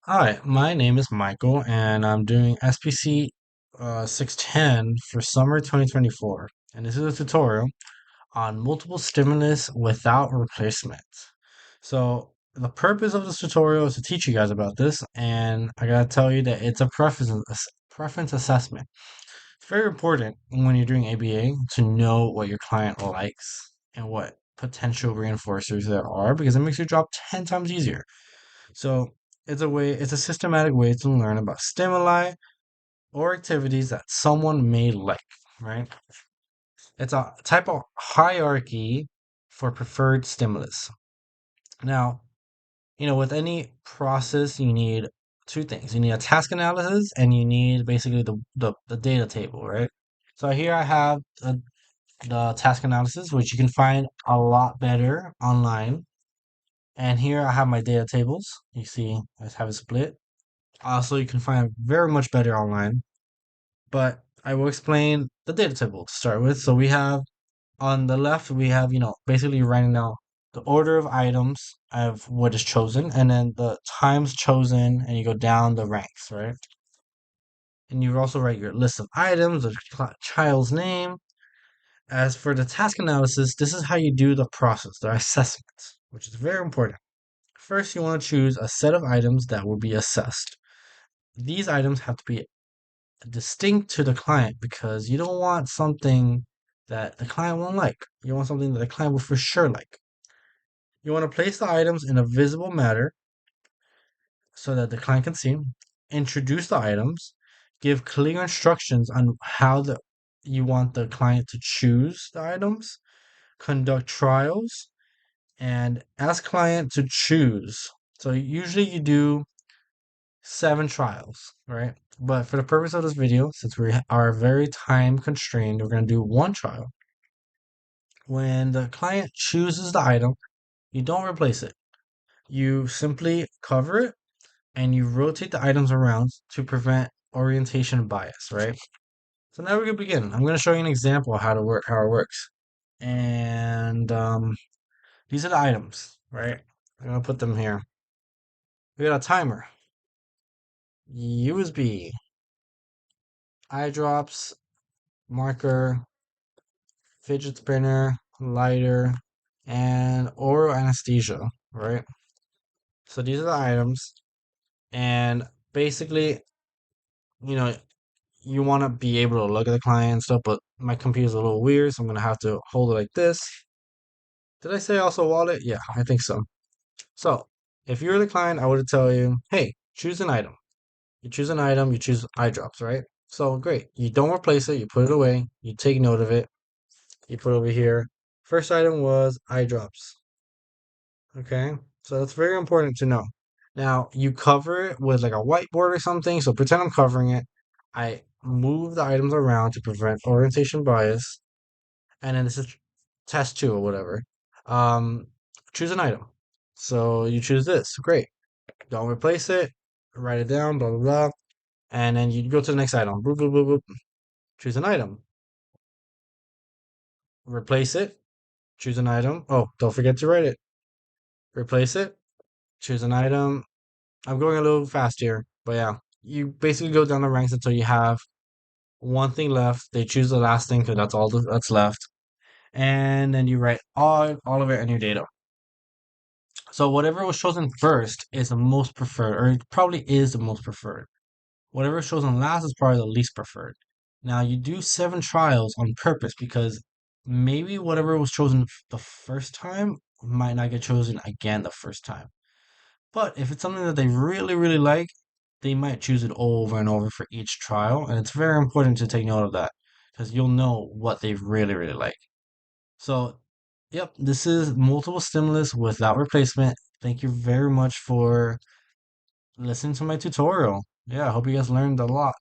Hi, my name is Michael, and I'm doing SPC 610 for summer 2024. And this is a tutorial on multiple stimulus without replacement. So, the purpose of this tutorial is to teach you guys about this, and I gotta tell you that it's a preference assessment. It's very important when you're doing ABA to know what your client likes and what potential reinforcers there are because it makes your job 10 times easier. So it's a systematic way to learn about stimuli or activities that someone may like, right? It's a type of hierarchy for preferred stimulus. Now, with any process, you need two things. You need a task analysis and you need basically the data table, right? So here I have the task analysis, which you can find a lot better online. And here I have my data tables. You see, I have it split. Also, you can find it very much better online, but I will explain the data table to start with. So we have on the left, we have, basically writing down the order of items of what is chosen, and then the times chosen, and you go down the ranks, right? And you also write your list of items, the child's name. As for the task analysis, this is how you do the process, the assessment, which is very important. First, you want to choose a set of items that will be assessed. These items have to be distinct to the client because you don't want something that the client won't like. You want something that the client will for sure like. You want to place the items in a visible manner so that the client can see. Introduce the items. Give clear instructions on how you want the client to choose the items. Conduct trials and ask client to choose. So usually you do 7 trials, right? But for the purpose of this video, since we are very time constrained, we're going to do 1 trial. When the client chooses the item, you don't replace it. You simply cover it and you rotate the items around to prevent orientation bias, right? So now we're going to begin. I'm going to show you an example of how it works. And these are the items, right? I'm going to put them here. We got a timer, USB, eye drops, marker, fidget spinner, lighter, and oral anesthesia, right? So these are the items, and basically, you know, you want to be able to look at the client and stuff, but my computer's a little weird, so I'm gonna have to hold it like this. Did I say also wallet? Yeah, I think so. So if you're the client, I would tell you, hey, choose an item. You choose an item, you choose eye drops, right? So great. You don't replace it, you put it away, you take note of it, you put it over here. First item was eye drops. Okay, so that's very important to know. Now, you cover it with like a whiteboard or something. So pretend I'm covering it. I move the items around to prevent orientation bias. And then this is test 2 or whatever. Um, Choose an item. So you choose this. Great. Don't replace it. Write it down, blah, blah, blah. And then you go to the next item. Boop, boop, boop, boop. Choose an item. Replace it. Choose an item. Oh, don't forget to write it. Replace it. Choose an item. I'm going a little fast here, but yeah, you basically go down the ranks until you have one thing left. They choose the last thing because that's all that's left, and then you write all of it in your data. So whatever was chosen first is the most preferred, or it probably is the most preferred. Whatever is chosen last is probably the least preferred. Now you do 7 trials on purpose because maybe whatever was chosen the first time might not get chosen again the first time. But if it's something that they really, really like, they might choose it over and over for each trial. And it's very important to take note of that because you'll know what they really, really like. So, yep, this is multiple stimulus without replacement. Thank you very much for listening to my tutorial. Yeah, I hope you guys learned a lot.